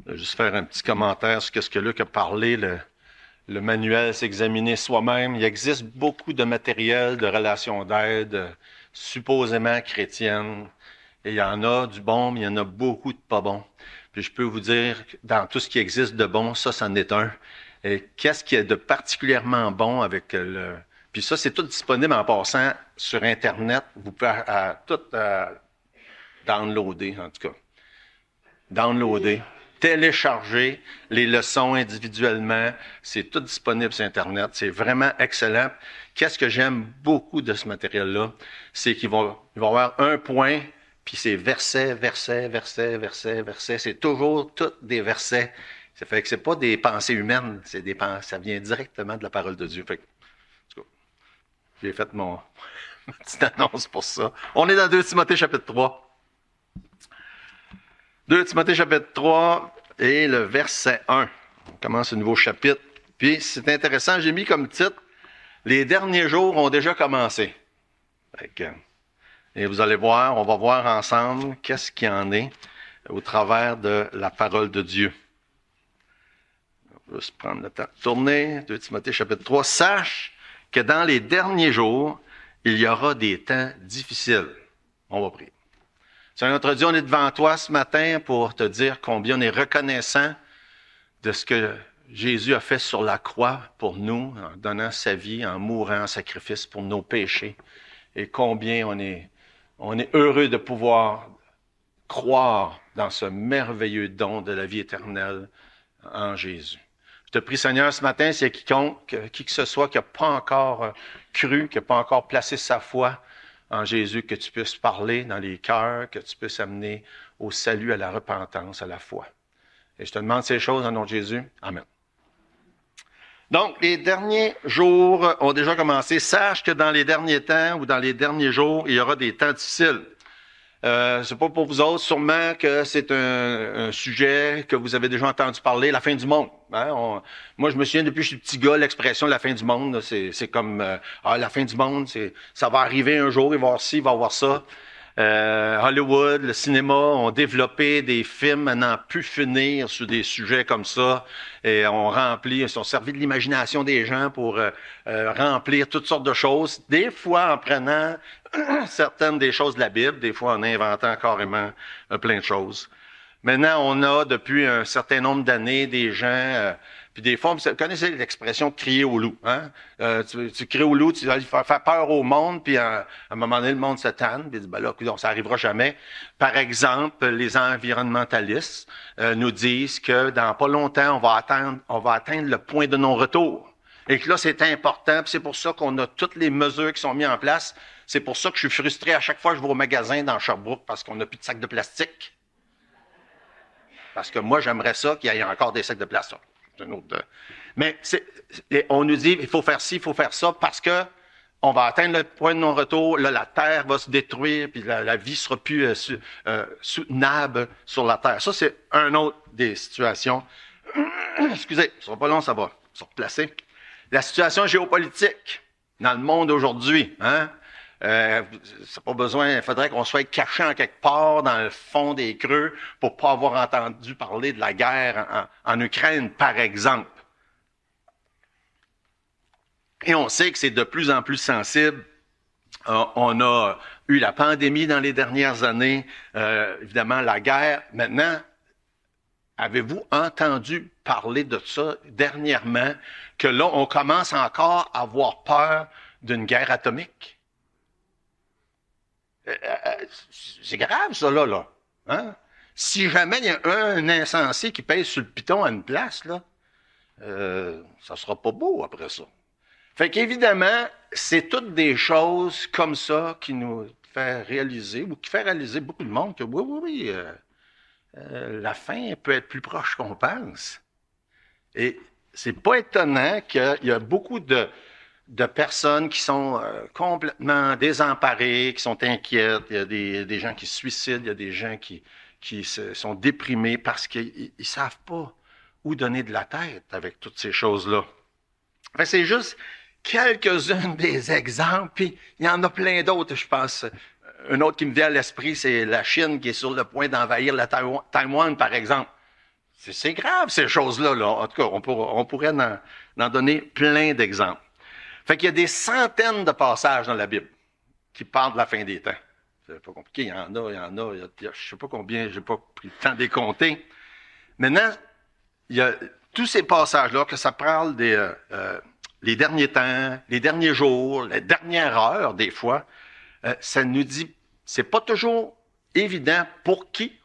Je vais juste faire un petit commentaire sur ce que Luc a parlé. Le manuel s'examiner soi-même. Il existe beaucoup de matériel de relations d'aide, supposément chrétiennes. Et il y en a du bon, mais il y en a beaucoup de pas bon. Puis je peux vous dire, dans tout ce qui existe de bon, ça, c'en est un. Et qu'est-ce qu'il y a de particulièrement bon avec le... Puis ça, c'est tout disponible en passant sur Internet. Vous pouvez tout downloader, en tout cas. Downloader, télécharger les leçons individuellement. C'est tout disponible sur Internet. C'est vraiment excellent. Qu'est-ce que j'aime beaucoup de ce matériel-là? C'est qu'il va y avoir un point, puis c'est verset, verset, verset, verset, verset. C'est toujours tous des versets. Ça fait que c'est pas des pensées humaines, c'est des pensées, ça vient directement de la parole de Dieu. Fait que, en tout cas, j'ai fait ma petite annonce pour ça. On est dans 2 Timothée chapitre 3. 2 Timothée chapitre 3 et le verset 1. On commence un nouveau chapitre. Puis c'est intéressant, j'ai mis comme titre « Les derniers jours ont déjà commencé ». Et vous allez voir, on va voir ensemble qu'est-ce qu'il y en est au travers de la parole de Dieu. Je vais juste prendre le temps de tourner. 2 Timothée chapitre 3. « Sache que dans les derniers jours, il y aura des temps difficiles. » On va prier. Seigneur notre Dieu, on est devant toi ce matin pour te dire combien on est reconnaissant de ce que Jésus a fait sur la croix pour nous, en donnant sa vie, en mourant en sacrifice pour nos péchés, et combien on est heureux de pouvoir croire dans ce merveilleux don de la vie éternelle en Jésus. Je te prie, Seigneur, ce matin, s'il y a quiconque, qui que ce soit qui n'a pas encore cru, qui n'a pas encore placé sa foi en Jésus, que tu puisses parler dans les cœurs, que tu puisses amener au salut, à la repentance, à la foi. Et je te demande ces choses au nom de Jésus. Amen. Donc, les derniers jours ont déjà commencé. Sache que dans les derniers temps ou dans les derniers jours, il y aura des temps difficiles. C'est pas pour vous autres, sûrement que c'est un sujet que vous avez déjà entendu parler, la fin du monde. Hein? Moi, je me souviens depuis que je suis petit gars, l'expression la fin du monde, c'est comme la fin du monde, ça va arriver un jour, il va y avoir ci, il va y avoir ça. Hollywood, le cinéma ont développé des films à n'en plus finir sur des sujets comme ça et ils ont servi de l'imagination des gens pour remplir toutes sortes de choses, des fois en prenant certaines des choses de la Bible, des fois en inventant carrément plein de choses. Maintenant, on a depuis un certain nombre d'années des gens, puis des fois, vous connaissez l'expression crier au loup, hein? Tu cries au loup, tu vas faire peur au monde, puis à un moment donné, le monde se tanne, puis dit, ben là, ça arrivera jamais. Par exemple, les environnementalistes nous disent que dans pas longtemps, on va atteindre le point de non-retour. Et que là, c'est important, puis c'est pour ça qu'on a toutes les mesures qui sont mises en place. C'est pour ça que je suis frustré à chaque fois que je vais au magasin dans Sherbrooke, parce qu'on n'a plus de sacs de plastique. Parce que moi, j'aimerais ça qu'il y ait encore des sacs de plastique. C'est une autre. Mais on nous dit il faut faire ci, il faut faire ça, parce que on va atteindre le point de non-retour, là, la Terre va se détruire, puis la vie sera plus soutenable sur la Terre. Ça, c'est un autre des situations. Excusez, ce sera pas long, ça va se replacer. La situation géopolitique dans le monde aujourd'hui, hein? C'est pas besoin, il faudrait qu'on soit caché en quelque part dans le fond des creux pour pas avoir entendu parler de la guerre en Ukraine, par exemple. Et on sait que c'est de plus en plus sensible. On a eu la pandémie dans les dernières années, évidemment la guerre. Maintenant, avez-vous entendu parler de ça dernièrement, que là, on commence encore à avoir peur d'une guerre atomique? C'est grave, ça, là. Hein? Si jamais il y a un insensé qui pèse sur le piton à une place, là, ça sera pas beau après ça. Fait qu'évidemment, c'est toutes des choses comme ça qui nous fait réaliser, ou qui fait réaliser beaucoup de monde que oui, la fin peut être plus proche qu'on pense. Et c'est pas étonnant qu'il y a beaucoup de personnes qui sont complètement désemparées, qui sont inquiètes. Il y a des gens qui se suicident, il y a des gens qui sont déprimés parce qu'ils ne savent pas où donner de la tête avec toutes ces choses-là. Enfin, c'est juste quelques-uns des exemples, puis il y en a plein d'autres, je pense. Un autre qui me vient à l'esprit, c'est la Chine qui est sur le point d'envahir la Taïwan, par exemple. C'est grave, ces choses-là. Là. En tout cas, on pourrait en donner plein d'exemples. Fait qu'il y a des centaines de passages dans la Bible qui parlent de la fin des temps. C'est pas compliqué, il y en a, je sais pas combien, j'ai pas pris le temps de les compter. Maintenant, il y a tous ces passages-là, que ça parle des les derniers temps, les derniers jours, les dernières heures, des fois, ça nous dit, c'est pas toujours évident pour qui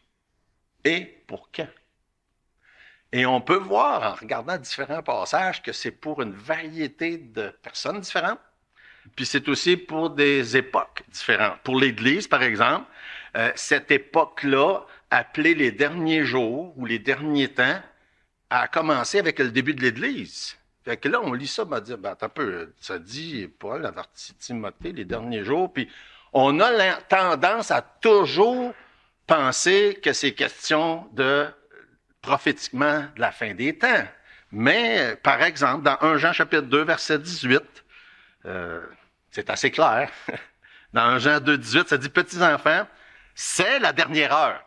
et pour quand. Et on peut voir, en regardant différents passages, que c'est pour une variété de personnes différentes, puis c'est aussi pour des époques différentes. Pour l'Église, par exemple, cette époque-là, appelée les derniers jours ou les derniers temps, a commencé avec le début de l'Église. Fait que là, on lit ça, on va dire, ben, attends un peu, ça dit Paul, avertit Timothée, les derniers jours, puis on a la tendance à toujours penser que c'est question de prophétiquement de la fin des temps. Mais, par exemple, dans 1 Jean chapitre 2, verset 18, c'est assez clair. Dans 1 Jean 2, 18, ça dit, petits enfants, c'est la dernière heure.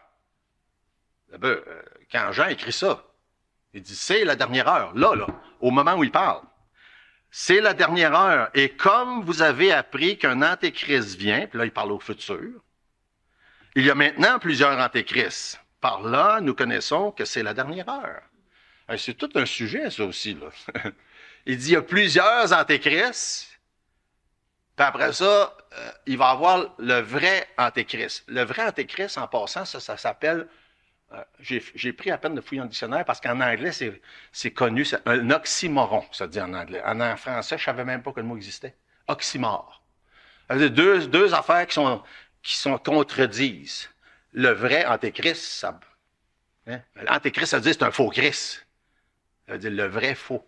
Quand Jean écrit ça, il dit, c'est la dernière heure, là, au moment où il parle. C'est la dernière heure. Et comme vous avez appris qu'un antéchrist vient, puis là, il parle au futur, il y a maintenant plusieurs antéchrists. Par là, nous connaissons que c'est la dernière heure. C'est tout un sujet, ça aussi, là. Il dit, il y a plusieurs antéchrists, puis après ça, il va y avoir le vrai antéchrist. Le vrai antéchrist, en passant, ça s'appelle, j'ai pris à peine de fouiller en dictionnaire, parce qu'en anglais, c'est connu, c'est un oxymoron, ça dit en anglais. En français, je savais même pas que le mot existait. Oxymore. Deux affaires qui sont contredisent. Le vrai antéchrist, ça, hein? L'antéchrist, ça veut dire c'est un faux Christ. Ça veut dire le vrai faux.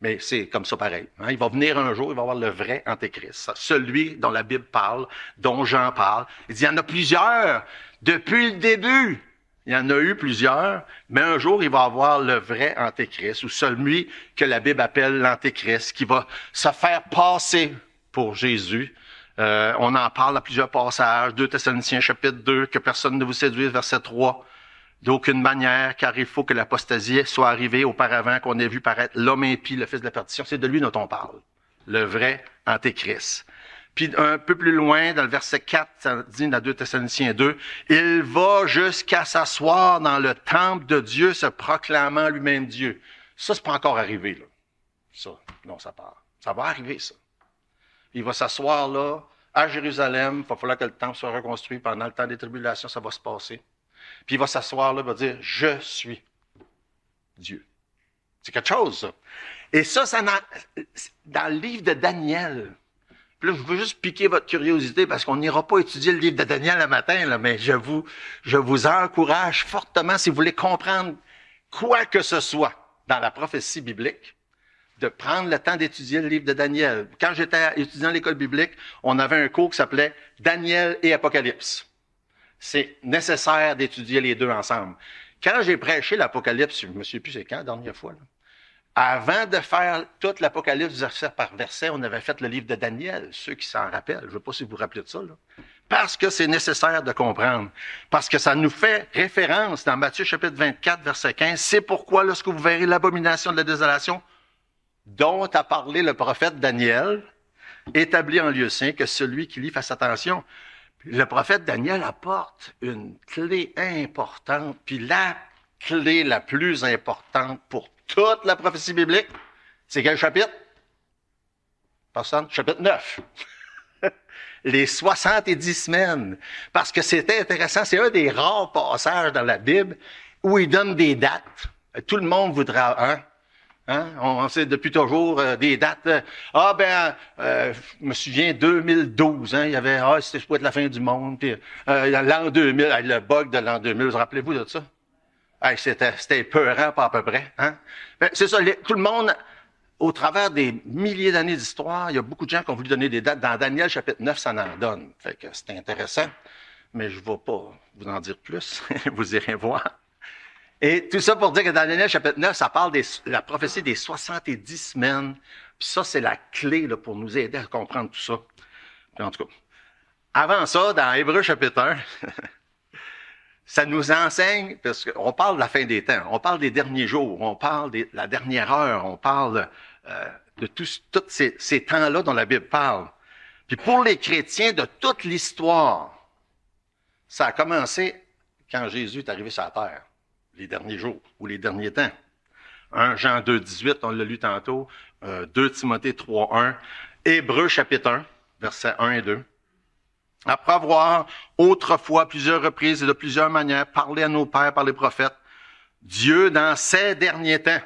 Mais c'est comme ça pareil. Hein? Il va venir un jour, il va y avoir le vrai antéchrist. Celui dont la Bible parle, dont Jean parle. Il dit, il y en a plusieurs. Depuis le début, il y en a eu plusieurs. Mais un jour, il va y avoir le vrai antéchrist, ou celui que la Bible appelle l'antéchrist, qui va se faire passer pour Jésus. On en parle à plusieurs passages. 2 Thessaloniciens chapitre 2, que personne ne vous séduise, verset 3. D'aucune manière, car il faut que l'apostasie soit arrivée auparavant qu'on ait vu paraître l'homme impie, le fils de la perdition. C'est de lui dont on parle, le vrai antéchrist. Puis un peu plus loin, dans le verset 4, ça dit dans 2 Thessaloniciens 2, « Il va jusqu'à s'asseoir dans le temple de Dieu, se proclamant lui-même Dieu. » Ça, c'est pas encore arrivé, là. Ça, non, ça part. Ça va arriver, ça. Il va s'asseoir là, à Jérusalem. Il va falloir que le temple soit reconstruit pendant le temps des tribulations. Ça va se passer. Puis il va s'asseoir là, il va dire, je suis Dieu. C'est quelque chose, ça. Et ça dans le livre de Daniel. Puis là, je veux juste piquer votre curiosité parce qu'on n'ira pas étudier le livre de Daniel le matin, là, mais je vous encourage fortement, si vous voulez comprendre quoi que ce soit dans la prophétie biblique, de prendre le temps d'étudier le livre de Daniel. Quand j'étais étudiant à l'école biblique, on avait un cours qui s'appelait Daniel et Apocalypse. C'est nécessaire d'étudier les deux ensemble. Quand j'ai prêché l'Apocalypse, je ne me souviens plus c'est quand la dernière fois, là. Avant de faire toute l'Apocalypse verset par verset, on avait fait le livre de Daniel, ceux qui s'en rappellent. Je ne sais pas si vous vous rappelez de ça, là. Parce que c'est nécessaire de comprendre. Parce que ça nous fait référence dans Matthieu chapitre 24, verset 15. C'est pourquoi lorsque vous verrez l'abomination de la désolation, dont a parlé le prophète Daniel, établi en lieu saint, que celui qui lit fasse attention. Le prophète Daniel apporte une clé importante, puis la clé la plus importante pour toute la prophétie biblique, c'est quel chapitre? Personne? Chapitre 9. Les 70 semaines. Parce que c'était intéressant, c'est un des rares passages dans la Bible où il donne des dates. Tout le monde voudra un. Hein? On sait depuis toujours des dates. Je me souviens 2012, hein, il y avait c'était pour être la fin du monde. Puis l'an 2000, le bug de l'an 2000, vous rappelez-vous de ça? C'était peurant, pas à peu près. Hein? C'est ça, tout le monde, au travers des milliers d'années d'histoire, il y a beaucoup de gens qui ont voulu donner des dates. Dans Daniel chapitre 9, ça en donne. Fait que c'est intéressant, mais je ne vais pas vous en dire plus. Vous irez voir. Et tout ça pour dire que dans Daniel chapitre 9, ça parle de la prophétie des 70 semaines. Puis ça, c'est la clé là, pour nous aider à comprendre tout ça. Puis en tout cas, avant ça, dans Hébreux chapitre 1, Ça nous enseigne, parce qu'on parle de la fin des temps, on parle des derniers jours, on parle de la dernière heure, on parle de tous ces temps-là dont la Bible parle. Puis pour les chrétiens de toute l'histoire, ça a commencé quand Jésus est arrivé sur la terre, les derniers jours ou les derniers temps. 1 Jean 2, 18, on l'a lu tantôt, 2 Timothée 3, 1, Hébreux chapitre 1, versets 1 et 2. Après avoir autrefois, plusieurs reprises et de plusieurs manières, parlé à nos pères par les prophètes, Dieu, dans ces derniers temps,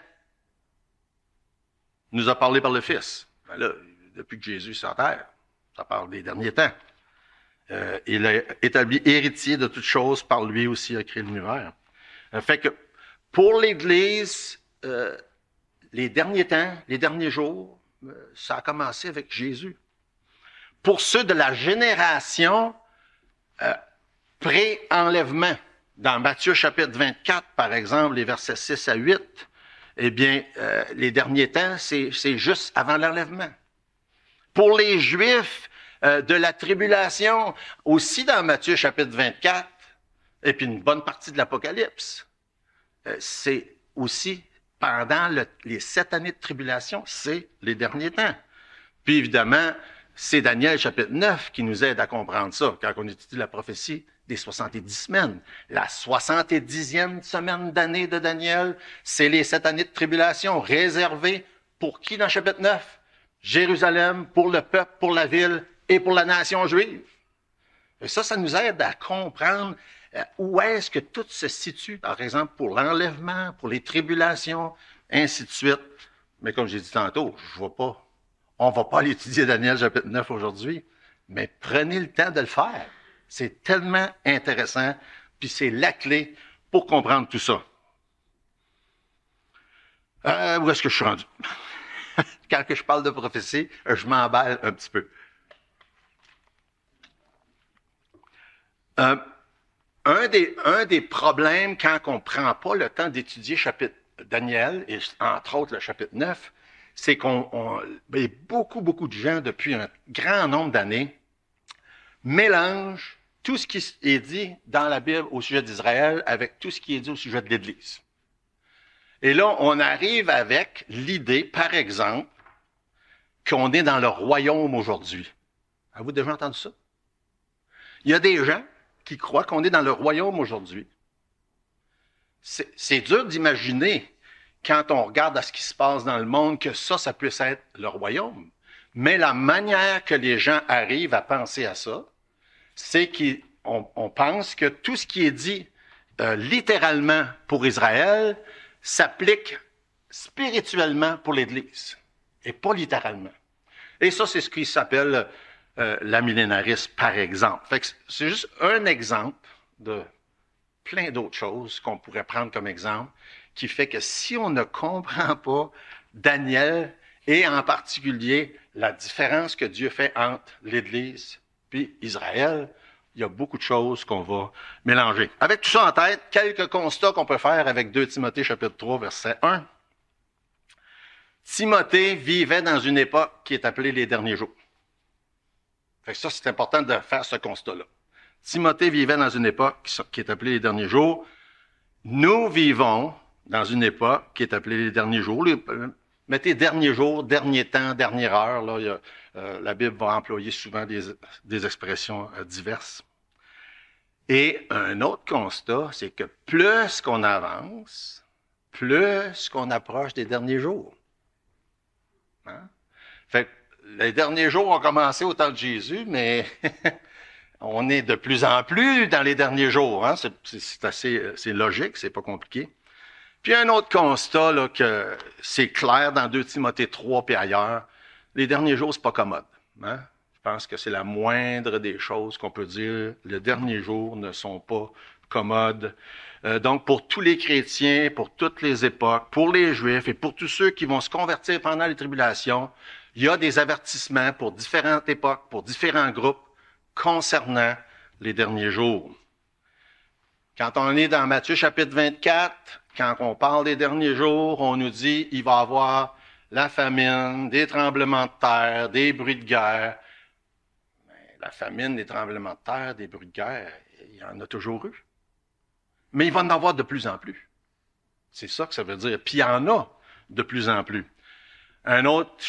nous a parlé par le Fils. Ben là, depuis que Jésus est sur terre, ça parle des derniers temps. Il a établi héritier de toutes choses, par lui aussi a créé l'univers. Fait que pour l'Église, les derniers temps, les derniers jours, ça a commencé avec Jésus. Pour ceux de la génération pré-enlèvement, dans Matthieu chapitre 24, par exemple, les versets 6 à 8, eh bien, les derniers temps, c'est juste avant l'enlèvement. Pour les Juifs de la tribulation, aussi dans Matthieu chapitre 24, et puis une bonne partie de l'Apocalypse, c'est aussi pendant les 7 années de tribulation, c'est les derniers temps. Puis évidemment, c'est Daniel chapitre 9 qui nous aide à comprendre ça, quand on étudie la prophétie des 70 semaines. La 70e semaine d'année de Daniel, c'est les 7 années de tribulation réservées pour qui dans chapitre 9? Jérusalem, pour le peuple, pour la ville et pour la nation juive. Et ça nous aide à comprendre où est-ce que tout se situe, par exemple, pour l'enlèvement, pour les tribulations, ainsi de suite. Mais comme j'ai dit tantôt, on ne va pas aller étudier Daniel chapitre 9 aujourd'hui, mais prenez le temps de le faire. C'est tellement intéressant, puis c'est la clé pour comprendre tout ça. Où est-ce que je suis rendu? Quand je parle de prophétie, je m'emballe un petit peu. Un des problèmes quand on ne prend pas le temps d'étudier chapitre Daniel, et entre autres le chapitre 9, c'est beaucoup de gens, depuis un grand nombre d'années, mélangent tout ce qui est dit dans la Bible au sujet d'Israël avec tout ce qui est dit au sujet de l'Église. Et là, on arrive avec l'idée, par exemple, qu'on est dans le royaume aujourd'hui. Avez-vous déjà entendu ça? Il y a des gens qui croient qu'on est dans le royaume aujourd'hui. C'est dur d'imaginer, quand on regarde à ce qui se passe dans le monde, que ça puisse être le royaume. Mais la manière que les gens arrivent à penser à ça, c'est qu'on pense que tout ce qui est dit littéralement pour Israël s'applique spirituellement pour l'Église, et pas littéralement. Et ça, c'est ce qui s'appelle l'amillénarisme, par exemple. Fait que c'est juste un exemple de plein d'autres choses qu'on pourrait prendre comme exemple, qui fait que si on ne comprend pas Daniel, et en particulier la différence que Dieu fait entre l'Église puis Israël, il y a beaucoup de choses qu'on va mélanger. Avec tout ça en tête, quelques constats qu'on peut faire avec 2 Timothée chapitre 3, verset 1. Timothée vivait dans une époque qui est appelée les derniers jours. Fait que ça, c'est important de faire ce constat-là. Timothée vivait dans une époque qui est appelée les derniers jours. Nous vivons dans une époque qui est appelée les derniers jours. Mettez dernier jour, dernier temps, dernière heure. Là, la Bible va employer souvent des expressions diverses. Et un autre constat, c'est que plus qu'on avance, plus qu'on approche des derniers jours. Hein? Fait que les derniers jours ont commencé au temps de Jésus, mais on est de plus en plus dans les derniers jours. Hein? C'est logique, c'est pas compliqué. Puis un autre constat, là, que c'est clair dans 2 Timothée 3 puis ailleurs, les derniers jours, c'est pas commode. Hein? Je pense que c'est la moindre des choses qu'on peut dire. Les derniers jours ne sont pas commodes. Donc, pour tous les chrétiens, pour toutes les époques, pour les Juifs et pour tous ceux qui vont se convertir pendant les tribulations, il y a des avertissements pour différentes époques, pour différents groupes concernant les derniers jours. Quand on est dans Matthieu chapitre 24, quand on parle des derniers jours, on nous dit qu'il va y avoir la famine, des tremblements de terre, des bruits de guerre. Mais la famine, des tremblements de terre, des bruits de guerre, il y en a toujours eu. Mais il va en avoir de plus en plus. C'est ça que ça veut dire. Puis il y en a de plus en plus. Un autre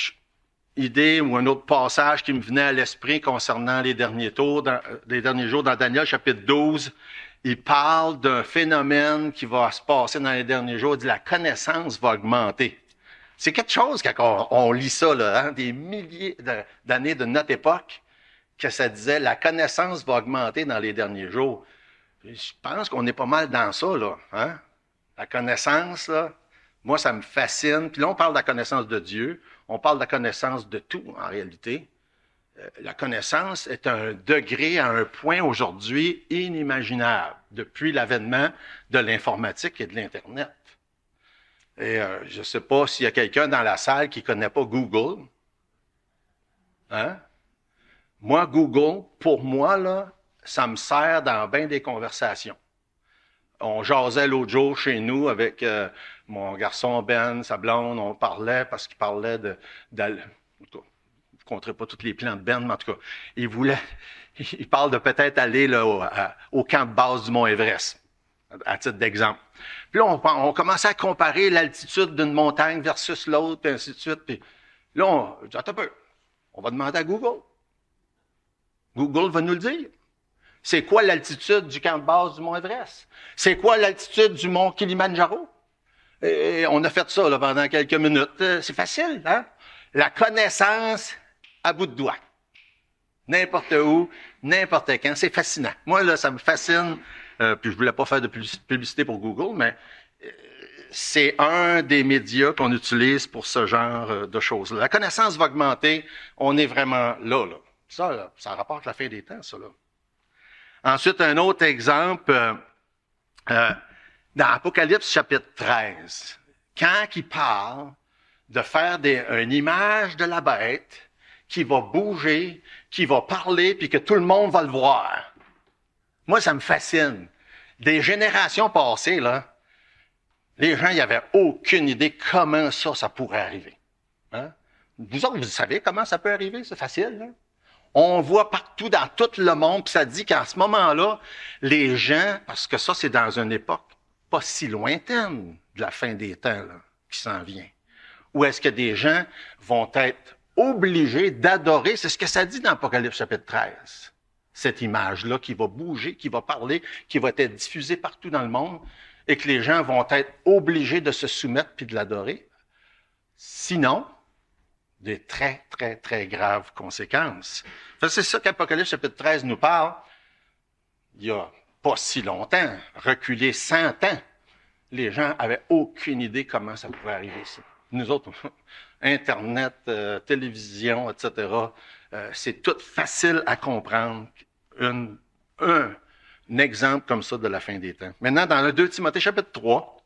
idée ou un autre passage qui me venait à l'esprit concernant les derniers jours, dans Daniel chapitre 12, il parle d'un phénomène qui va se passer dans les derniers jours. Il dit la connaissance va augmenter. C'est quelque chose quand on lit ça, là, hein, des milliers d'années de notre époque, que ça disait la connaissance va augmenter dans les derniers jours. Je pense qu'on est pas mal dans ça, là. Hein? La connaissance, là, moi, ça me fascine. Puis là, on parle de la connaissance de Dieu. On parle de la connaissance de tout, en réalité. La connaissance est un degré, à un point aujourd'hui inimaginable depuis l'avènement de l'informatique et de l'Internet. Et je ne sais pas s'il y a quelqu'un dans la salle qui ne connaît pas Google. Hein? Moi, Google, pour moi, là, ça me sert dans bien des conversations. On jasait l'autre jour chez nous avec mon garçon Ben, sa blonde, on parlait parce qu'il parlait je ne compterai pas tous les plans de Ben, mais en tout cas, il parle de peut-être aller là, au camp de base du Mont Everest, à titre d'exemple. Puis là, on commençait à comparer l'altitude d'une montagne versus l'autre, puis ainsi de suite. Puis là, on dit, attends un peu, on va demander à Google. Google va nous le dire. C'est quoi l'altitude du camp de base du Mont Everest? C'est quoi l'altitude du mont Kilimandjaro? Et on a fait ça là, pendant quelques minutes. C'est facile, hein? La connaissance à bout de doigt. N'importe où, n'importe quand. C'est fascinant. Moi, là, ça me fascine. Puis je voulais pas faire de publicité pour Google, mais c'est un des médias qu'on utilise pour ce genre de choses-là. La connaissance va augmenter. On est vraiment là. Ça, là, ça rapporte la fin des temps, ça, là. Ensuite, un autre exemple, dans Apocalypse chapitre 13, quand il parle de faire une image de la bête qui va bouger, qui va parler, puis que tout le monde va le voir. Moi, ça me fascine. Des générations passées, là, les gens, ils n'avaient aucune idée comment ça pourrait arriver. Hein? Vous autres, vous savez comment ça peut arriver? C'est facile, là. On voit partout dans tout le monde, puis ça dit qu'en ce moment-là, les gens, parce que ça, c'est dans une époque pas si lointaine de la fin des temps là, qui s'en vient, où est-ce que des gens vont être obligés d'adorer, c'est ce que ça dit dans Apocalypse chapitre 13, cette image-là qui va bouger, qui va parler, qui va être diffusée partout dans le monde, et que les gens vont être obligés de se soumettre puis de l'adorer. Sinon, des très, très, très graves conséquences. C'est ça qu'Apocalypse chapitre 13 nous parle. Il n'y a pas si longtemps, reculé 100 ans, les gens avaient aucune idée comment ça pouvait arriver, ça. Nous autres, Internet, télévision, etc., c'est tout facile à comprendre. Un exemple comme ça de la fin des temps. Maintenant, dans le 2 Timothée chapitre 3,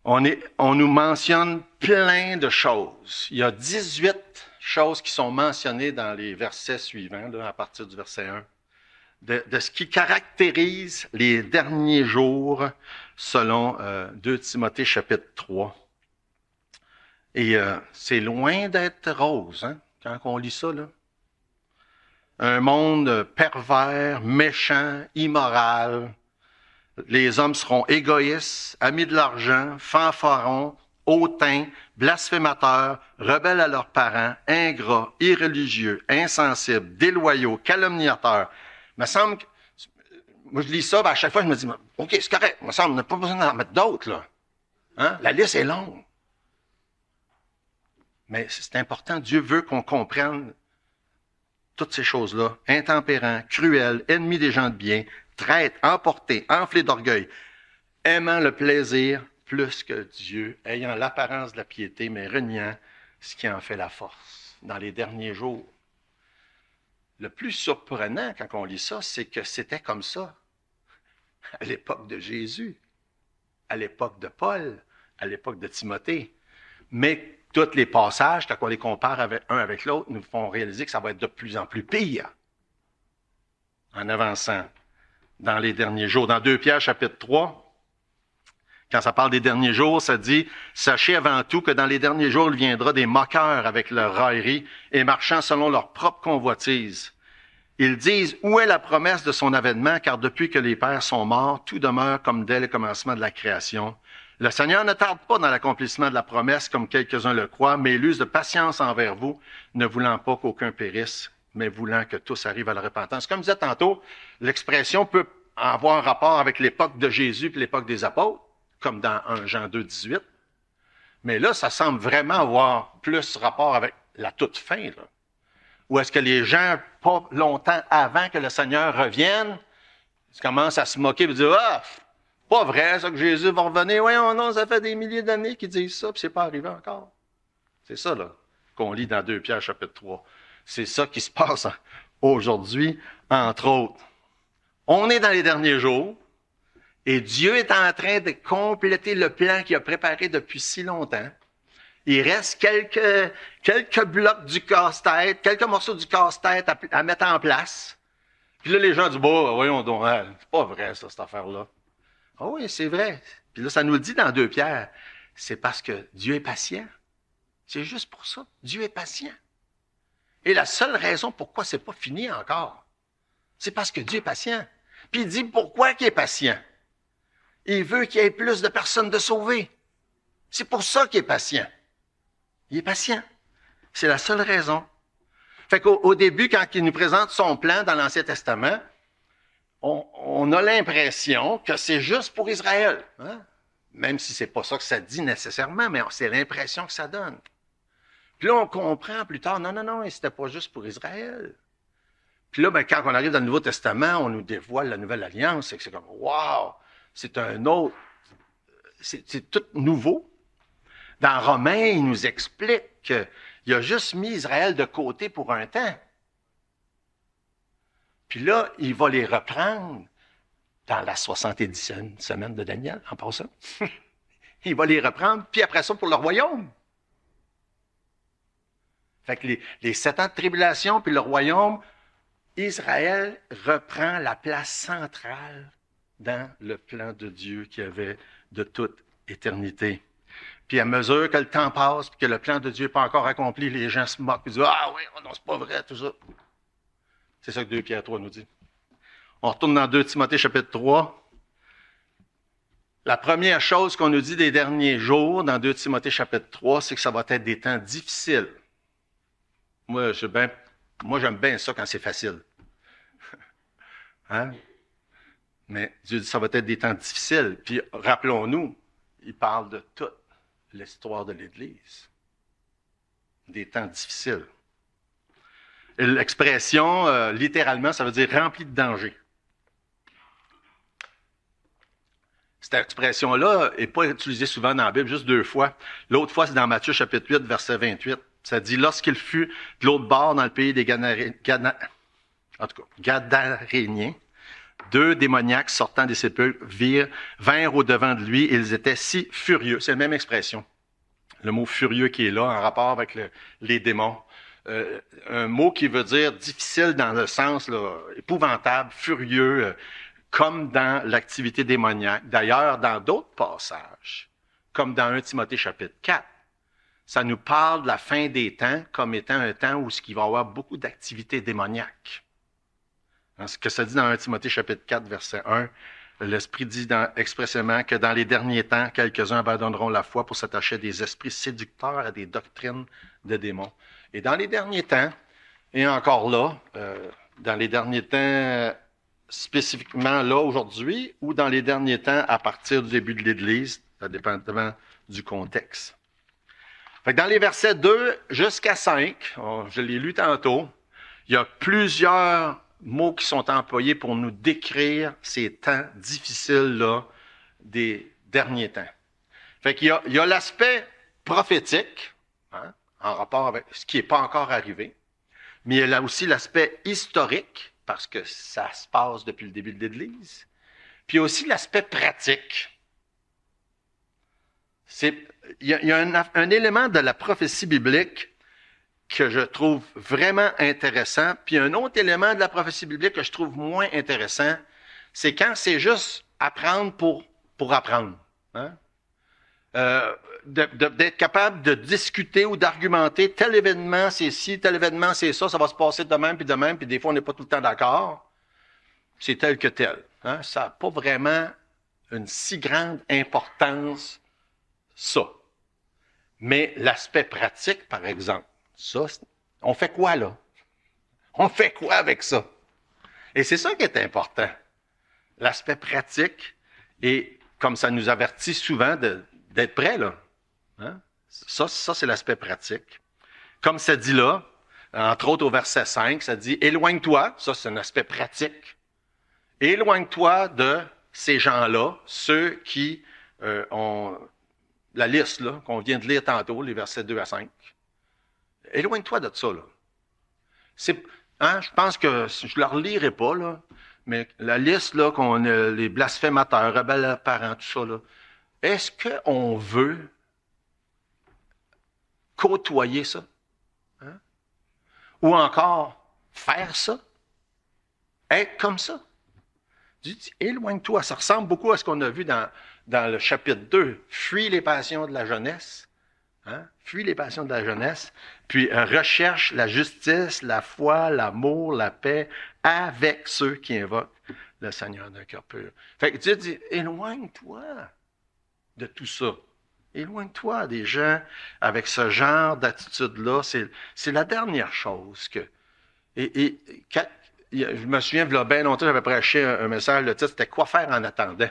on nous mentionne plein de choses. Il y a 18 choses qui sont mentionnées dans les versets suivants, là, à partir du verset 1, de ce qui caractérise les derniers jours selon 2 Timothée chapitre 3. Et c'est loin d'être rose, hein, quand on lit ça, là. Un monde pervers, méchant, immoral. Les hommes seront égoïstes, amis de l'argent, fanfarons, hautains, blasphémateurs, rebelles à leurs parents, ingrats, irréligieux, insensibles, déloyaux, calomniateurs. Il me semble que, moi je lis ça, à chaque fois je me dis, OK, c'est correct, il me semble, on n'a pas besoin d'en mettre d'autres, là. Hein? La liste est longue. Mais c'est important, Dieu veut qu'on comprenne toutes ces choses-là. Intempérants, cruels, ennemis des gens de bien, traîtres, emportés, enflés d'orgueil, aimant le plaisir plus que Dieu, ayant l'apparence de la piété, mais reniant ce qui en fait la force dans les derniers jours. Le plus surprenant quand on lit ça, c'est que c'était comme ça à l'époque de Jésus, à l'époque de Paul, à l'époque de Timothée. Mais tous les passages, quand on les compare un avec l'autre, nous font réaliser que ça va être de plus en plus pire en avançant dans les derniers jours. Dans 2 Pierre chapitre 3, quand ça parle des derniers jours, ça dit « Sachez avant tout que dans les derniers jours, il viendra des moqueurs avec leur raillerie et marchant selon leur propre convoitise. Ils disent, où est la promesse de son avènement, car depuis que les pères sont morts, tout demeure comme dès le commencement de la création. Le Seigneur ne tarde pas dans l'accomplissement de la promesse, comme quelques-uns le croient, mais il use de patience envers vous, ne voulant pas qu'aucun périsse, mais voulant que tous arrivent à la repentance. Comme je disais tantôt, l'expression peut avoir un rapport avec l'époque de Jésus et l'époque des apôtres, comme dans 1 Jean 2, 18. Mais là, ça semble vraiment avoir plus rapport avec la toute fin, là. Ou est-ce que les gens, pas longtemps avant que le Seigneur revienne, commencent à se moquer et dire « Ah, pas vrai ça que Jésus va revenir. Oui, non, ça fait des milliers d'années qu'ils disent ça, puis c'est pas arrivé encore. » C'est ça, là, qu'on lit dans 2 Pierre, chapitre 3. C'est ça qui se passe aujourd'hui, entre autres. On est dans les derniers jours, et Dieu est en train de compléter le plan qu'il a préparé depuis si longtemps. Il reste quelques blocs du casse-tête, quelques morceaux du casse-tête à mettre en place. Puis là, les gens disent, bon, voyons donc, c'est pas vrai, ça, cette affaire-là. Ah oui, c'est vrai. Puis là, ça nous le dit dans 2 Pierre. C'est parce que Dieu est patient. C'est juste pour ça. Dieu est patient. Et la seule raison pourquoi c'est pas fini encore, c'est parce que Dieu est patient. Puis il dit, pourquoi qu'il est patient? Il veut qu'il y ait plus de personnes de sauvées. C'est pour ça qu'il est patient. Il est patient. C'est la seule raison. Fait qu'au début, quand il nous présente son plan dans l'Ancien Testament, on a l'impression que c'est juste pour Israël. Hein? Même si c'est pas ça que ça dit nécessairement, mais c'est l'impression que ça donne. Puis là, on comprend plus tard, non, c'était pas juste pour Israël. Puis là, quand on arrive dans le Nouveau Testament, on nous dévoile la Nouvelle Alliance, et que c'est comme, wow, c'est un autre, c'est tout nouveau. Dans Romains, il nous explique qu'il a juste mis Israël de côté pour un temps. Puis là, il va les reprendre dans la 70e semaine de Daniel, en passant. Il va les reprendre, puis après ça, pour le royaume. Fait que les 7 ans de tribulation, puis le royaume, Israël reprend la place centrale dans le plan de Dieu qu'il y avait de toute éternité. Puis à mesure que le temps passe, puis que le plan de Dieu n'est pas encore accompli, les gens se moquent, puis disent « Ah oui, non, c'est pas vrai, tout ça. » C'est ça que 2 Pierre 3 nous dit. On retourne dans 2 Timothée chapitre 3. La première chose qu'on nous dit des derniers jours dans 2 Timothée chapitre 3, c'est que ça va être des temps difficiles. Moi, j'aime bien ça quand c'est facile. Hein? Mais Dieu dit que ça va être des temps difficiles. Puis rappelons-nous, il parle de toute l'histoire de l'Église. Des temps difficiles. Et l'expression, littéralement, ça veut dire rempli de danger. Cette expression-là n'est pas utilisée souvent dans la Bible, juste 2 fois. L'autre fois, c'est dans Matthieu chapitre 8, verset 28. Ça dit, lorsqu'il fut de l'autre bord dans le pays des Gadaréniens, 2 démoniaques sortant des sépulcres vinrent au-devant de lui et ils étaient si furieux. C'est la même expression. Le mot furieux qui est là, en rapport avec les démons. Un mot qui veut dire difficile dans le sens là, épouvantable, furieux, comme dans l'activité démoniaque. D'ailleurs, dans d'autres passages, comme dans 1 Timothée chapitre 4, ça nous parle de la fin des temps comme étant un temps où il va y avoir beaucoup d'activités démoniaques. Ce que ça dit dans 1 Timothée chapitre 4, verset 1, l'Esprit dit expressément que dans les derniers temps, quelques-uns abandonneront la foi pour s'attacher à des esprits séducteurs, à des doctrines de démons. Et dans les derniers temps, et encore là, dans les derniers temps spécifiquement là aujourd'hui, ou dans les derniers temps à partir du début de l'Église, ça dépend du contexte. Fait que dans les versets 2 jusqu'à 5, je l'ai lu tantôt, il y a plusieurs mots qui sont employés pour nous décrire ces temps difficiles-là des derniers temps. Fait qu'il y a l'aspect prophétique, hein, en rapport avec ce qui n'est pas encore arrivé, mais il y a aussi l'aspect historique, parce que ça se passe depuis le début de l'Église, puis il y a aussi l'aspect pratique. Il y a un élément de la prophétie biblique que je trouve vraiment intéressant, puis un autre élément de la prophétie biblique que je trouve moins intéressant, c'est quand c'est juste apprendre pour apprendre. Hein? d'être capable de discuter ou d'argumenter tel événement, c'est ci, tel événement, c'est ça va se passer de même, puis des fois, on n'est pas tout le temps d'accord. C'est tel que tel. Hein? Ça n'a pas vraiment une si grande importance, ça. Mais l'aspect pratique, par exemple, ça, on fait quoi, là? On fait quoi avec ça? Et c'est ça qui est important. L'aspect pratique, et comme ça nous avertit souvent d'être prêts, là. Hein? Ça, c'est l'aspect pratique. Comme ça dit là, entre autres au verset 5, ça dit « Éloigne-toi », ça c'est un aspect pratique. « Éloigne-toi de ces gens-là, ceux qui ont la liste là qu'on vient de lire tantôt, les versets 2 à 5. Éloigne-toi de ça, là. Je pense que je ne la relirai pas, là, mais la liste, là, les blasphémateurs, rebelles parents, tout ça, là, est-ce qu'on veut côtoyer ça? Hein? Ou encore faire ça? Être comme ça? Dis, éloigne-toi. Ça ressemble beaucoup à ce qu'on a vu dans le chapitre 2. Fuis les passions de la jeunesse. Hein? Fuis les passions de la jeunesse. Puis recherche la justice, la foi, l'amour, la paix avec ceux qui invoquent le Seigneur d'un cœur pur. Fait que Dieu dit, éloigne-toi de tout ça. Éloigne-toi des gens avec ce genre d'attitude-là. C'est la dernière chose que... je me souviens, il y a bien longtemps, j'avais prêché un message, le titre, c'était « Quoi faire en attendant ».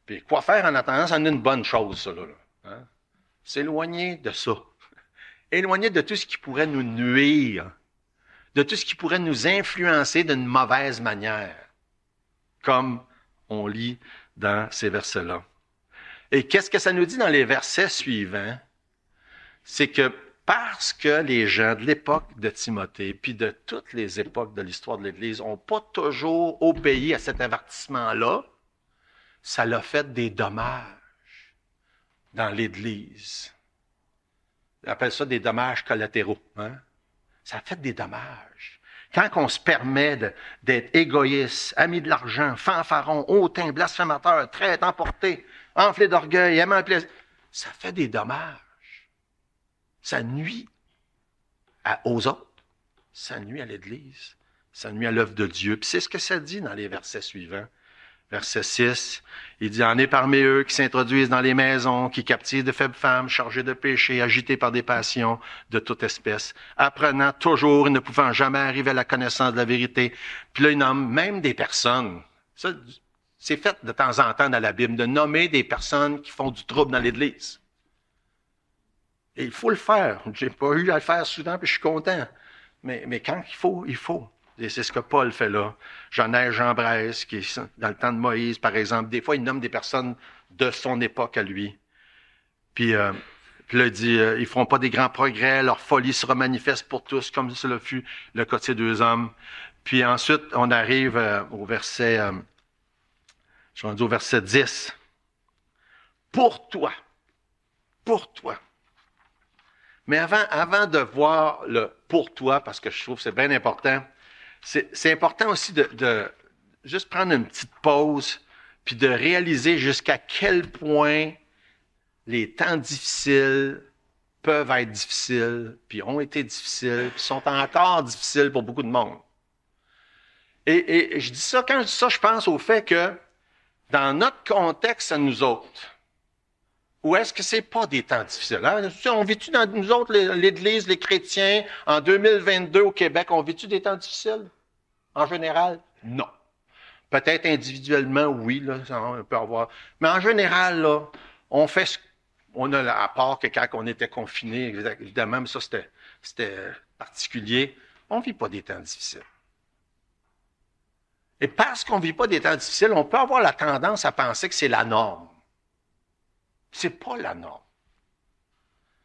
Puis « Quoi faire en attendant », ça en est une bonne chose, ça, là. Hein? S'éloigner de ça. Éloigner de tout ce qui pourrait nous nuire, de tout ce qui pourrait nous influencer d'une mauvaise manière, comme on lit dans ces versets-là. Et qu'est-ce que ça nous dit dans les versets suivants? C'est que parce que les gens de l'époque de Timothée, puis de toutes les époques de l'histoire de l'Église, n'ont pas toujours obéi à cet avertissement-là, ça l'a fait des dommages dans l'Église. On appelle ça des dommages collatéraux. Hein? Ça a fait des dommages. Quand on se permet d'être égoïste, ami de l'argent, fanfaron, hautain, blasphémateur, traître, emporté, enflé d'orgueil, aimant le plaisir, ça fait des dommages. Ça nuit aux autres. Ça nuit à l'Église. Ça nuit à l'œuvre de Dieu. Puis c'est ce que ça dit dans les versets suivants. Verset 6, il dit « En est parmi eux qui s'introduisent dans les maisons, qui captivent de faibles femmes, chargées de péché, agitées par des passions de toute espèce, apprenant toujours et ne pouvant jamais arriver à la connaissance de la vérité. » Puis là, il nomme même des personnes. Ça, c'est fait de temps en temps dans la Bible, de nommer des personnes qui font du trouble dans l'Église. Et il faut le faire. J'ai pas eu à le faire souvent, puis je suis content. Mais quand il faut, il faut. Et c'est ce que Paul fait là. Jean Bresse, qui est dans le temps de Moïse, par exemple. Des fois, il nomme des personnes de son époque à lui. Puis là, il dit, ils feront pas des grands progrès, leur folie sera manifeste pour tous, comme cela fut le cas de ces deux hommes. Puis ensuite, on arrive au verset, je suis rendu au verset 10. Pour toi. Mais avant de voir le pour toi, parce que je trouve que c'est bien important, c'est important aussi de juste prendre une petite pause puis de réaliser jusqu'à quel point les temps difficiles peuvent être difficiles, puis ont été difficiles, puis sont encore difficiles pour beaucoup de monde. Et je dis ça, quand je dis ça, je pense au fait que dans notre contexte à nous autres, ou est-ce que c'est pas des temps difficiles? Hein? On vit-tu dans nous autres, l'Église, les chrétiens, en 2022 au Québec, on vit-tu des temps difficiles? En général, non. Peut-être individuellement, oui, là, on peut avoir. Mais en général, là, on a à part que quand on était confinés, évidemment, mais ça c'était particulier, on ne vit pas des temps difficiles. Et parce qu'on ne vit pas des temps difficiles, on peut avoir la tendance à penser que c'est la norme. C'est pas la norme.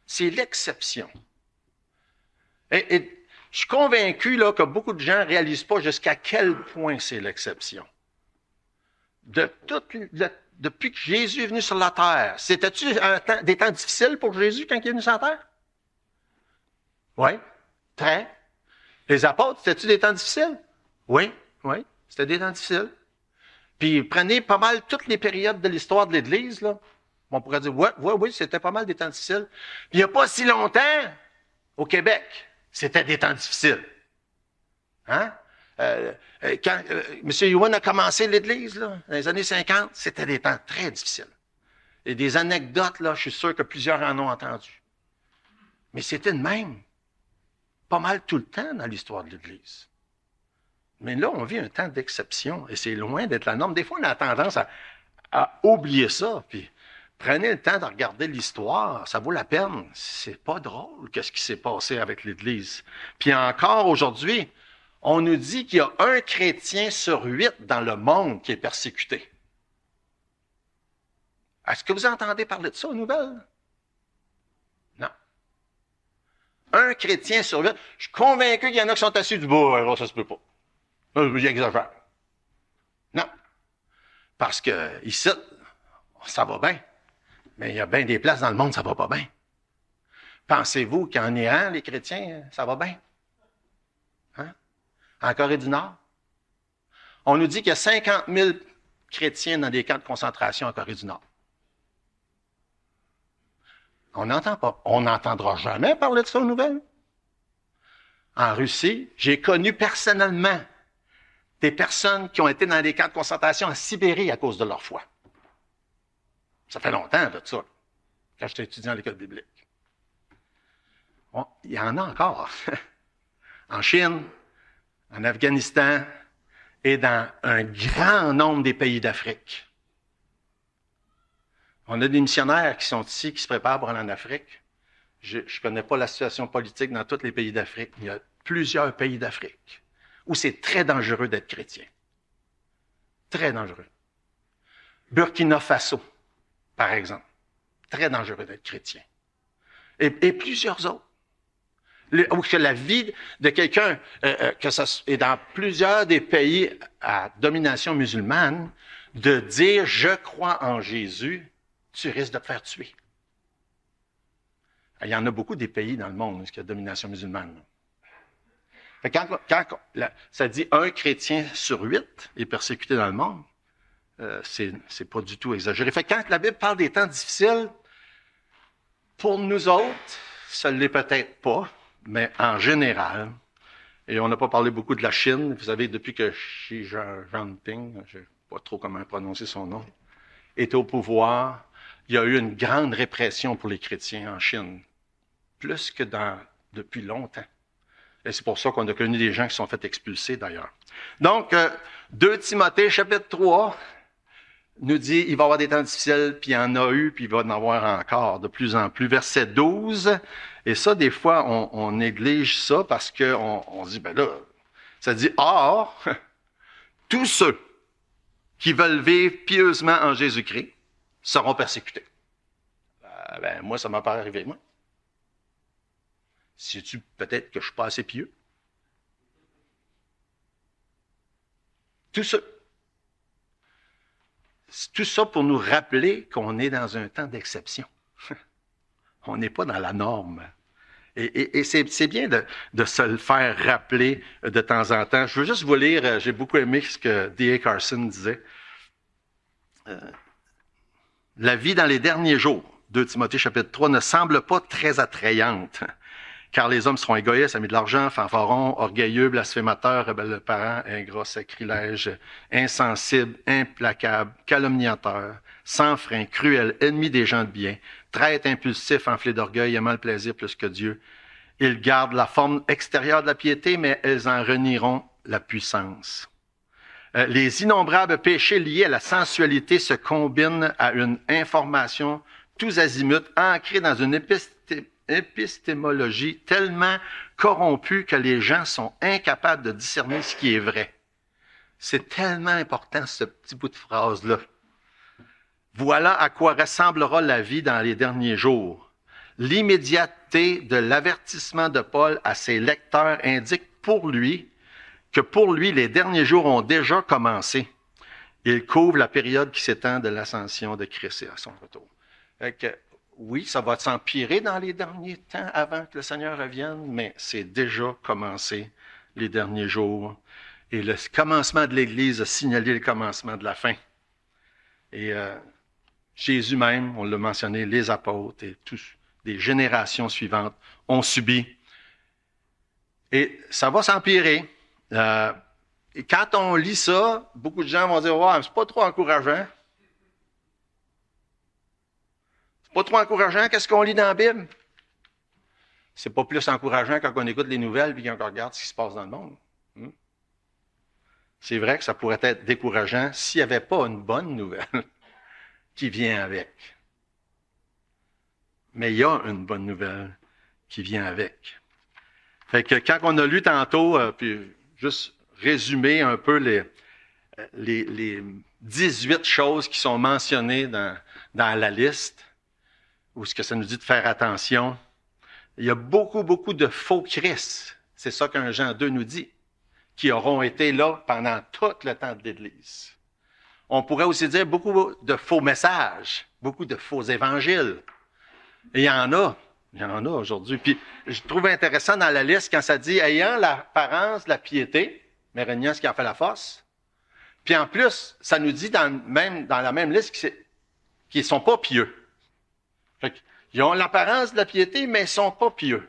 C'est l'exception. Et je suis convaincu là, que beaucoup de gens ne réalisent pas jusqu'à quel point c'est l'exception. Depuis que Jésus est venu sur la terre, c'était-tu des temps difficiles pour Jésus quand il est venu sur la terre? Oui, très. Les apôtres, c'était-tu des temps difficiles? Oui, c'était des temps difficiles. Puis prenez pas mal toutes les périodes de l'histoire de l'Église, là. On pourrait dire, oui, c'était pas mal des temps difficiles. Puis il n'y a pas si longtemps, au Québec, c'était des temps difficiles. Hein? Quand M. Yuan a commencé l'Église, là, dans les années 50, c'était des temps très difficiles. Et des anecdotes, là, je suis sûr que plusieurs en ont entendu. Mais c'était de même. Pas mal tout le temps dans l'histoire de l'Église. Mais là, on vit un temps d'exception et c'est loin d'être la norme. Des fois, on a tendance à oublier ça. Puis, prenez le temps de regarder l'histoire, ça vaut la peine. C'est pas drôle qu'est-ce qui s'est passé avec l'Église. Puis encore aujourd'hui, on nous dit qu'il y a 1 chrétien sur 8 dans le monde qui est persécuté. Est-ce que vous entendez parler de ça aux nouvelles? Non. 1 chrétien sur 8. Je suis convaincu qu'il y en a qui sont assis du bout. Alors, ça se peut pas. J'exagère. Non. Parce que ici, ça va bien. Mais il y a bien des places dans le monde, ça va pas bien. Pensez-vous qu'en Iran, les chrétiens, ça va bien? Hein? En Corée du Nord? On nous dit qu'il y a 50 000 chrétiens dans des camps de concentration en Corée du Nord. On n'entend pas. On n'entendra jamais parler de ça aux nouvelles. En Russie, j'ai connu personnellement des personnes qui ont été dans des camps de concentration en Sibérie à cause de leur foi. Ça fait longtemps de ça, quand j'étais étudiant à l'école biblique. Bon, il y en a encore. En Chine, en Afghanistan et dans un grand nombre des pays d'Afrique. On a des missionnaires qui sont ici, qui se préparent pour aller en Afrique. Je ne connais pas la situation politique dans tous les pays d'Afrique. Il y a plusieurs pays d'Afrique où c'est très dangereux d'être chrétien. Très dangereux. Burkina Faso, par exemple. Très dangereux d'être chrétien. Et plusieurs autres. Où que la vie de quelqu'un, que ça est dans plusieurs des pays à domination musulmane, de dire « je crois en Jésus », tu risques de te faire tuer. Il y en a beaucoup des pays dans le monde où il y a domination musulmane. Quand ça dit 1 chrétien sur 8 est persécuté dans le monde, c'est pas du tout exagéré. Quand la Bible parle des temps difficiles, pour nous autres, ça ne l'est peut-être pas, mais en général, et on n'a pas parlé beaucoup de la Chine, vous savez, depuis que Xi Jinping, je ne sais pas trop comment prononcer son nom, est au pouvoir, il y a eu une grande répression pour les chrétiens en Chine, plus que depuis longtemps. Et c'est pour ça qu'on a connu des gens qui sont fait expulser, d'ailleurs. Donc, 2 Timothée, chapitre 3, nous dit il va y avoir des temps difficiles, puis il y en a eu, puis il va en avoir encore de plus en plus. Verset 12, et ça, des fois, on néglige ça parce qu'on se dit, ben là, ça dit, or, tous ceux qui veulent vivre pieusement en Jésus-Christ seront persécutés. Moi, ça m'a pas arrivé, moi. Sais-tu peut-être que je suis pas assez pieux? Tout ça pour nous rappeler qu'on est dans un temps d'exception. On n'est pas dans la norme. Et c'est bien de se le faire rappeler de temps en temps. Je veux juste vous lire, j'ai beaucoup aimé ce que D.A. Carson disait. La vie dans les derniers jours, 2 Timothée chapitre 3, ne semble pas très attrayante. Car les hommes seront égoïstes, amis de l'argent, fanfarons, orgueilleux, blasphémateurs, rebelles parents, ingrats, sacrilèges, insensibles, implacables, calomniateurs, sans frein, cruels, ennemis des gens de bien, traîtres, impulsifs, enflés d'orgueil, aimant le plaisir plus que Dieu. Ils gardent la forme extérieure de la piété, mais elles en renieront la puissance. Les innombrables péchés liés à la sensualité se combinent à une information tous azimuts, ancrée dans une épistémologie tellement corrompue que les gens sont incapables de discerner ce qui est vrai. C'est tellement important, ce petit bout de phrase-là. Voilà à quoi ressemblera la vie dans les derniers jours. L'immédiateté de l'avertissement de Paul à ses lecteurs indique que pour lui, les derniers jours ont déjà commencé. Il couvre la période qui s'étend de l'ascension de Christ et à son retour. Oui, ça va s'empirer dans les derniers temps avant que le Seigneur revienne, mais c'est déjà commencé les derniers jours. Et le commencement de l'Église a signalé le commencement de la fin. Et Jésus même, on l'a mentionné, les apôtres et tous, des générations suivantes ont subi. Et ça va s'empirer. Et quand on lit ça, beaucoup de gens vont dire « Ouais, c'est pas trop encourageant. » C'est pas trop encourageant, qu'est-ce qu'on lit dans la Bible? C'est pas plus encourageant quand on écoute les nouvelles et quand on regarde ce qui se passe dans le monde. C'est vrai que ça pourrait être décourageant s'il n'y avait pas une bonne nouvelle qui vient avec. Mais il y a une bonne nouvelle qui vient avec. Fait que quand on a lu tantôt, puis juste résumer un peu les 18 choses qui sont mentionnées dans la liste, ou ce que ça nous dit de faire attention, il y a beaucoup de faux Christ. C'est ça qu'un Jean 2 nous dit, qui auront été là pendant tout le temps de l'Église. On pourrait aussi dire beaucoup de faux messages, beaucoup de faux évangiles. Et il y en a aujourd'hui. Puis je trouve intéressant dans la liste quand ça dit « ayant l'apparence de la piété », mais régnant ce qui en fait la force. Puis en plus, ça nous dit dans la même liste qu'ils ne sont pas pieux. Fait qu'ils ont l'apparence de la piété, mais ils ne sont pas pieux.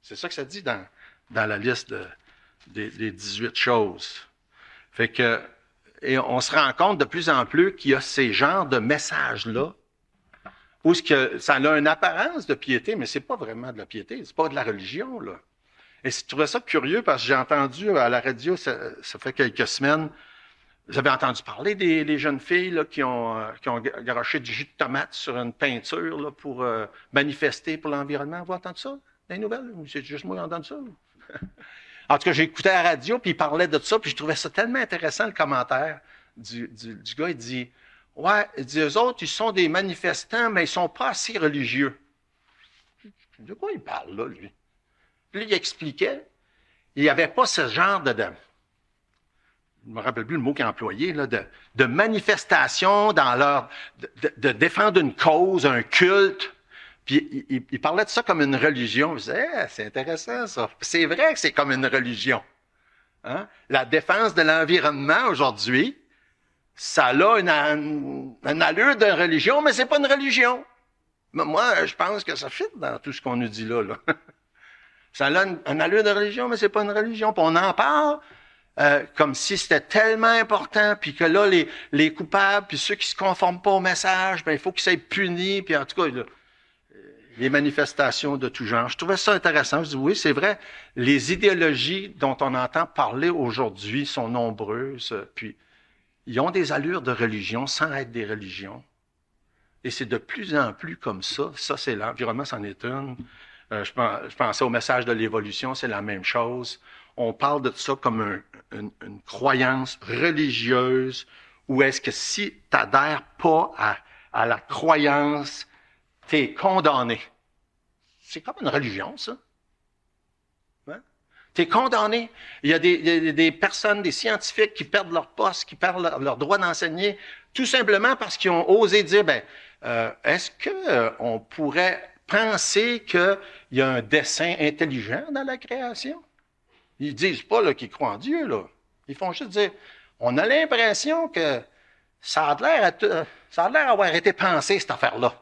C'est ça que ça dit dans la liste des 18 choses. Fait que, et on se rend compte de plus en plus qu'il y a ces genres de messages-là où ça a une apparence de piété, mais c'est pas vraiment de la piété, c'est pas de la religion, là. Et je trouvais ça curieux parce que j'ai entendu à la radio, ça fait quelques semaines, vous avez entendu parler des jeunes filles là, qui ont garoché du jus de tomate sur une peinture là, pour manifester pour l'environnement. Vous avez entendu ça dans les nouvelles? C'est juste moi qui ai entendu ça. En tout cas, j'ai écouté à la radio, puis il parlait de ça, puis je trouvais ça tellement intéressant, le commentaire du gars. Il dit, « Ouais, il dit, eux autres, ils sont des manifestants, mais ils sont pas assez religieux. » De quoi il parle, là, lui? Puis il expliquait, il n'y avait pas ce genre je ne me rappelle plus le mot qu'il a employé, là, de manifestation de défendre une cause, un culte. Puis il parlait de ça comme une religion. Je disais, c'est intéressant ça. C'est vrai que c'est comme une religion. Hein? La défense de l'environnement aujourd'hui, ça a une allure de religion, mais c'est pas une religion. Mais moi, je pense que ça fit dans tout ce qu'on nous dit là. Ça a une allure de religion, mais c'est pas une religion. Puis on en parle comme si c'était tellement important, puis que là, les coupables, puis ceux qui se conforment pas au message, ben il faut qu'ils soient punis, puis en tout cas, les manifestations de tout genre. Je trouvais ça intéressant. Je dis oui, c'est vrai, les idéologies dont on entend parler aujourd'hui sont nombreuses, puis ils ont des allures de religion sans être des religions. Et c'est de plus en plus comme ça. Ça, c'est l'environnement, c'en est une. Je pensais au message de l'évolution, c'est la même chose. On parle de ça comme une croyance religieuse, ou est-ce que si tu n'adhères pas à la croyance, tu es condamné. C'est comme une religion, ça. Hein? Tu es condamné. Il y a des personnes, des scientifiques qui perdent leur poste, qui perdent leur droit d'enseigner, tout simplement parce qu'ils ont osé dire, est-ce qu'on pourrait penser qu'il y a un dessein intelligent dans la création? Ils disent pas là, qu'ils croient en Dieu. Là. Ils font juste dire, on a l'impression que ça a l'air d'avoir été pensé, cette affaire-là.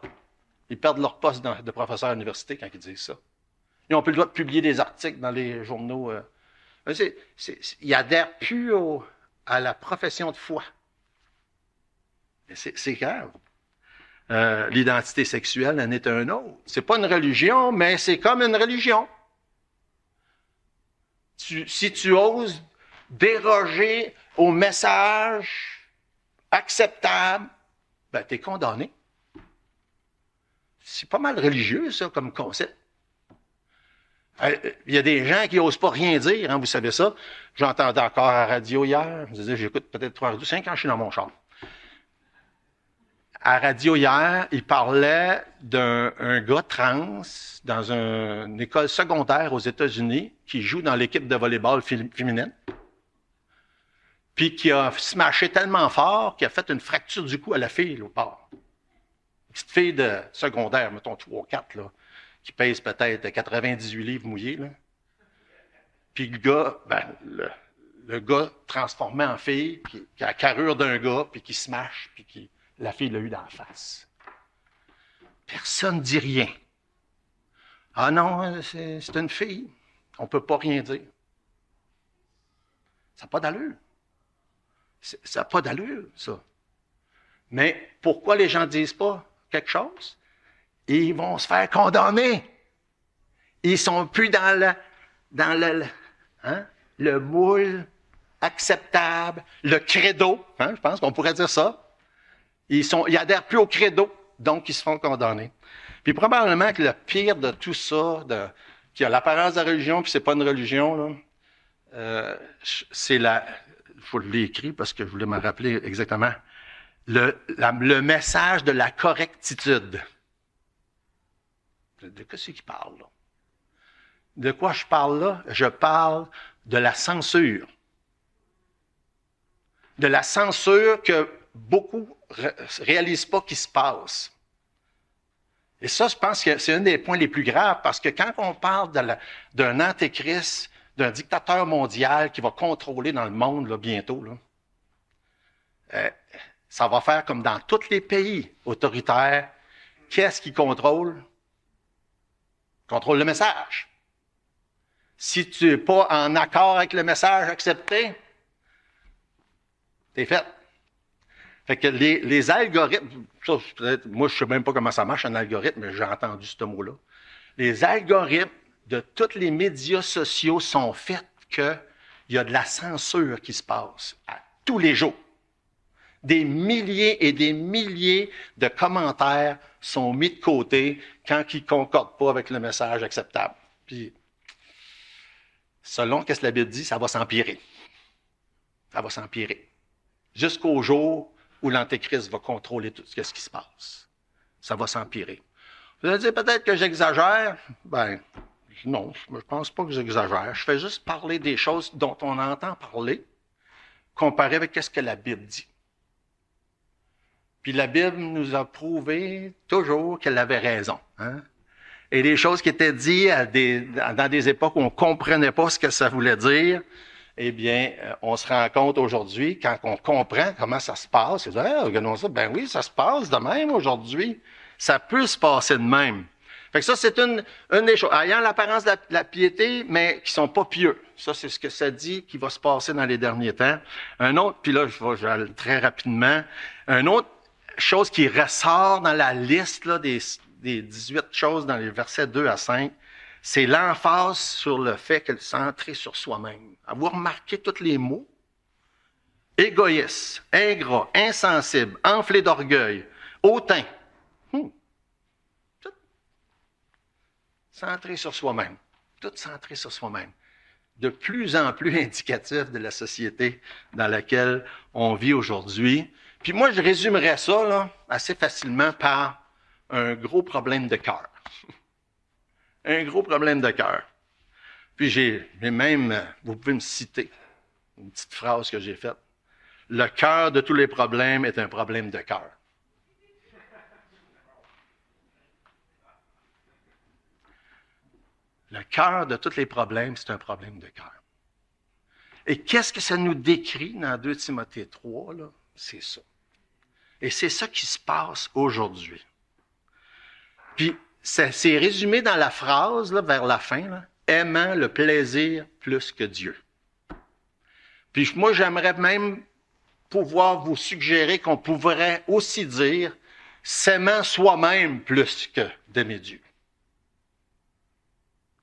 Ils perdent leur poste de professeur à l'université quand ils disent ça. Ils n'ont plus le droit de publier des articles dans les journaux. Ils n'adhèrent plus à la profession de foi. C'est grave. L'identité sexuelle en est un autre. C'est pas une religion, mais c'est comme une religion. Si tu oses déroger au message acceptable, tu es condamné. C'est pas mal religieux, ça, comme concept. Il y a des gens qui n'osent pas rien dire, hein, vous savez ça. J'entendais encore à la radio hier, je me disais, j'écoute peut-être 3 ou 5 ans, je suis dans mon char. À la radio hier, il parlait d'un gars trans dans une école secondaire aux États-Unis qui joue dans l'équipe de volleyball féminine, puis qui a smashé tellement fort qu'il a fait une fracture du cou à la fille, là, au bord. Une petite fille de secondaire, mettons 3 ou 4, là, qui pèse peut-être 98 livres mouillés. Là. Puis le gars, le gars transformé en fille, qui a la carrure d'un gars, puis qui smash, puis qui la fille l'a eu d'en face. Personne ne dit rien. Ah non, c'est une fille. On ne peut pas rien dire. Ça n'a pas d'allure. Ça n'a pas d'allure, ça. Mais pourquoi les gens ne disent pas quelque chose? Ils vont se faire condamner. Ils ne sont plus dans le moule acceptable, le credo. Je pense qu'on pourrait dire ça. Ils adhèrent plus au credo, donc ils se font condamner. Puis probablement que le pire de tout ça, qui a l'apparence de la religion, puis c'est pas une religion, là, c'est je l'ai écrit parce que je voulais me rappeler exactement, le message de la correctitude. De quoi c'est qu'il parle, là? De quoi je parle là? Je parle de la censure. De la censure que beaucoup ne réalisent pas qui se passe. Et ça, je pense que c'est un des points les plus graves, parce que quand on parle d'un antéchrist, d'un dictateur mondial qui va contrôler dans le monde là, bientôt, là, ça va faire comme dans tous les pays autoritaires. Qu'est-ce qui contrôle? Contrôle le message. Si tu n'es pas en accord avec le message accepté, t'es fait. Fait que les algorithmes, ça, peut-être, moi je ne sais même pas comment ça marche un algorithme, mais j'ai entendu ce mot-là. Les algorithmes de tous les médias sociaux sont faits qu'il y a de la censure qui se passe à tous les jours. Des milliers et des milliers de commentaires sont mis de côté quand ils ne concordent pas avec le message acceptable. Puis, selon ce que la Bible dit, ça va s'empirer. Ça va s'empirer. Jusqu'au jour où l'Antéchrist va contrôler tout ce qui se passe. Ça va s'empirer. Vous allez dire peut-être que j'exagère. Ben, non, je ne pense pas que j'exagère. Je fais juste parler des choses dont on entend parler, comparé avec ce que la Bible dit. Puis la Bible nous a prouvé toujours qu'elle avait raison. Et les choses qui étaient dites dans des époques où on ne comprenait pas ce que ça voulait dire, eh bien, on se rend compte aujourd'hui, quand on comprend comment ça se passe, on se dit, regardons ça, ben oui, ça se passe de même aujourd'hui. Ça peut se passer de même. Fait que ça, c'est une des choses. Ayant l'apparence de la piété, mais qui sont pas pieux. Ça, c'est ce que ça dit qui va se passer dans les derniers temps. Un autre, puis là, je vais aller très rapidement. Un autre chose qui ressort dans la liste là, des 18 choses dans les versets 2 à 5, c'est l'emphase sur le fait qu'elle est centrée sur soi-même. Avez-vous remarqué tous les mots? Égoïste, ingrat, insensible, enflé d'orgueil, hautain. Tout centré sur soi-même. Tout centré sur soi-même. De plus en plus indicatif de la société dans laquelle on vit aujourd'hui. Puis moi, je résumerais ça là, assez facilement par un gros problème de cœur. Un gros problème de cœur. Puis j'ai même, vous pouvez me citer une petite phrase que j'ai faite. Le cœur de tous les problèmes est un problème de cœur. Le cœur de tous les problèmes, c'est un problème de cœur. Et qu'est-ce que ça nous décrit dans 2 Timothée 3, là? C'est ça. Et c'est ça qui se passe aujourd'hui. Puis, c'est résumé dans la phrase, là, vers la fin, là, aimant le plaisir plus que Dieu. Puis moi, j'aimerais même pouvoir vous suggérer qu'on pourrait aussi dire s'aimant soi-même plus que d'aimer Dieu.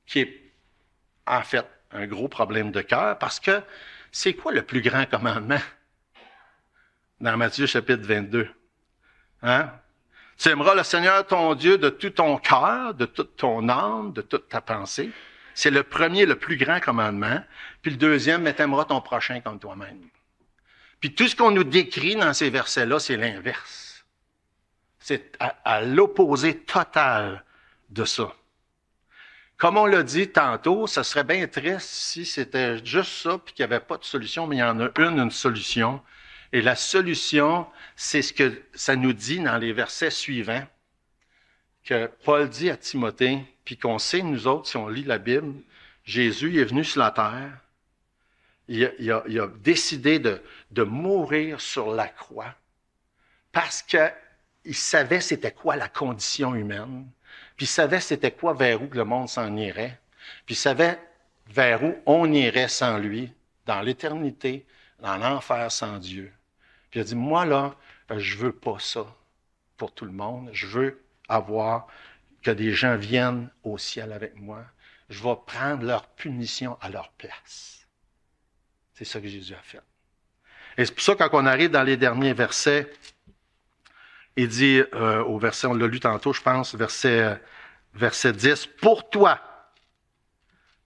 Qui est, en fait, un gros problème de cœur, parce que c'est quoi le plus grand commandement? Dans Matthieu chapitre 22. Tu aimeras le Seigneur ton Dieu de tout ton cœur, de toute ton âme, de toute ta pensée. C'est le premier, le plus grand commandement. Puis le deuxième, mais t'aimeras ton prochain comme toi-même. Puis tout ce qu'on nous décrit dans ces versets-là, c'est l'inverse. C'est à l'opposé total de ça. Comme on l'a dit tantôt, ça serait bien triste si c'était juste ça puis qu'il n'y avait pas de solution, mais il y en a une solution. Et la solution, c'est ce que ça nous dit dans les versets suivants, que Paul dit à Timothée, puis qu'on sait, nous autres, si on lit la Bible, Jésus est venu sur la terre, il a décidé de mourir sur la croix Parce qu'il savait c'était quoi la condition humaine, puis il savait c'était quoi vers où que le monde s'en irait, puis il savait vers où on irait sans lui, dans l'éternité, dans l'enfer sans Dieu. Puis il a dit, moi là, je veux pas ça pour tout le monde. Je veux avoir que des gens viennent au ciel avec moi. Je vais prendre leur punition à leur place. C'est ça que Jésus a fait. Et c'est pour ça, quand on arrive dans les derniers versets, il dit au verset, on l'a lu tantôt, je pense, verset 10, pour toi.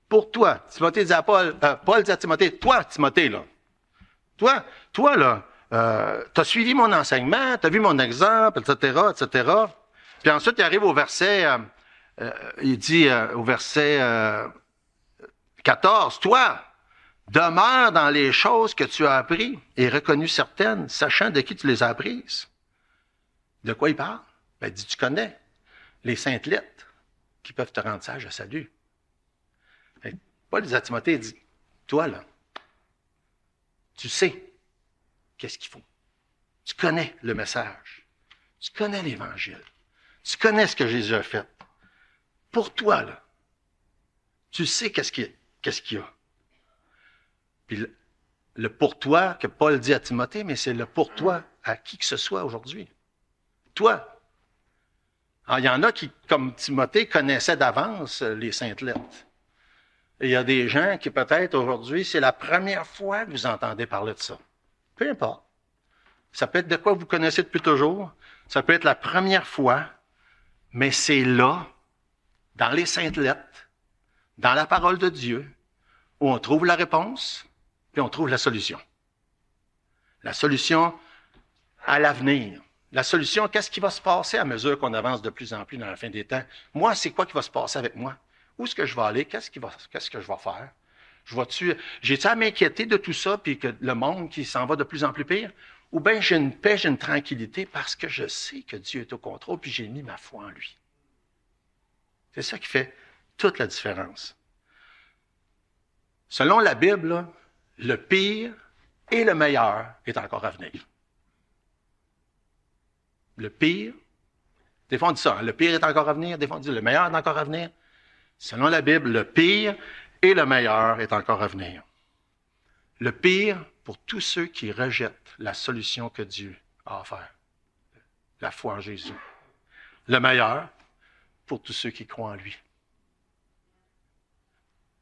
Pour toi. Timothée dit à Paul, Paul dit à Timothée, toi, Timothée, là. Toi, là, tu as suivi mon enseignement, tu as vu mon exemple, etc., etc. Puis ensuite, il arrive au verset, il dit au verset 14, toi, demeure dans les choses que tu as apprises et reconnues certaines, sachant de qui tu les as apprises. De quoi il parle? Ben, il dit, tu connais les saintes lettres qui peuvent te rendre sage à salut. Paul dit à Timothée, il dit, toi, là, tu sais qu'est-ce qu'il faut. Tu connais le message. Tu connais l'Évangile. Tu connais ce que Jésus a fait. Pour toi, là, tu sais qu'est-ce qu'il y a. Puis le pour toi que Paul dit à Timothée, mais c'est le pour toi à qui que ce soit aujourd'hui. Toi. Alors, il y en a qui, comme Timothée, connaissaient d'avance les saintes lettres. Et il y a des gens qui, peut-être, aujourd'hui, c'est la première fois que vous entendez parler de ça. Peu importe. Ça peut être de quoi vous connaissez depuis toujours. Ça peut être la première fois. Mais c'est là, dans les saintes lettres, dans la parole de Dieu, où on trouve la réponse, puis on trouve la solution. La solution à l'avenir. La solution, qu'est-ce qui va se passer à mesure qu'on avance de plus en plus dans la fin des temps? Moi, c'est quoi qui va se passer avec moi? Où est-ce que je vais aller? Qu'est-ce que je vais faire? J'ai-tu à m'inquiéter de tout ça, puis que le monde qui s'en va de plus en plus pire? Ou bien j'ai une paix, j'ai une tranquillité, parce que je sais que Dieu est au contrôle, puis j'ai mis ma foi en lui. C'est ça qui fait toute la différence. Selon la Bible, là, le pire et le meilleur est encore à venir. Le pire, des fois on dit ça, hein, le pire est encore à venir, des fois on dit le meilleur est encore à venir. Selon la Bible, le pire et le meilleur est encore à venir. Le pire pour tous ceux qui rejettent la solution que Dieu a offerte, la foi en Jésus. Le meilleur pour tous ceux qui croient en lui.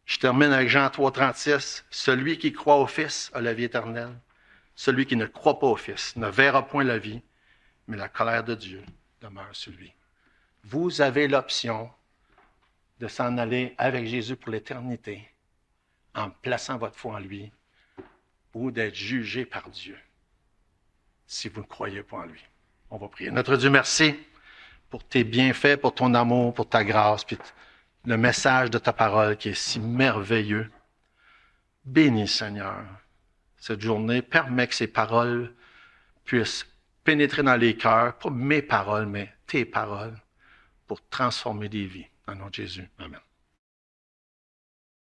Je termine avec Jean 3,36. Celui qui croit au Fils a la vie éternelle. Celui qui ne croit pas au Fils ne verra point la vie, mais la colère de Dieu demeure sur lui. Vous avez l'option de s'en aller avec Jésus pour l'éternité en plaçant votre foi en lui ou d'être jugé par Dieu si vous ne croyez pas en lui. On va prier. Notre Dieu, merci pour tes bienfaits, pour ton amour, pour ta grâce, puis le message de ta parole qui est si merveilleux. Bénis, Seigneur, cette journée. Permets que ces paroles puissent pénétrer dans les cœurs, pas mes paroles, mais tes paroles, pour transformer des vies. Au nom de Jésus. Amen.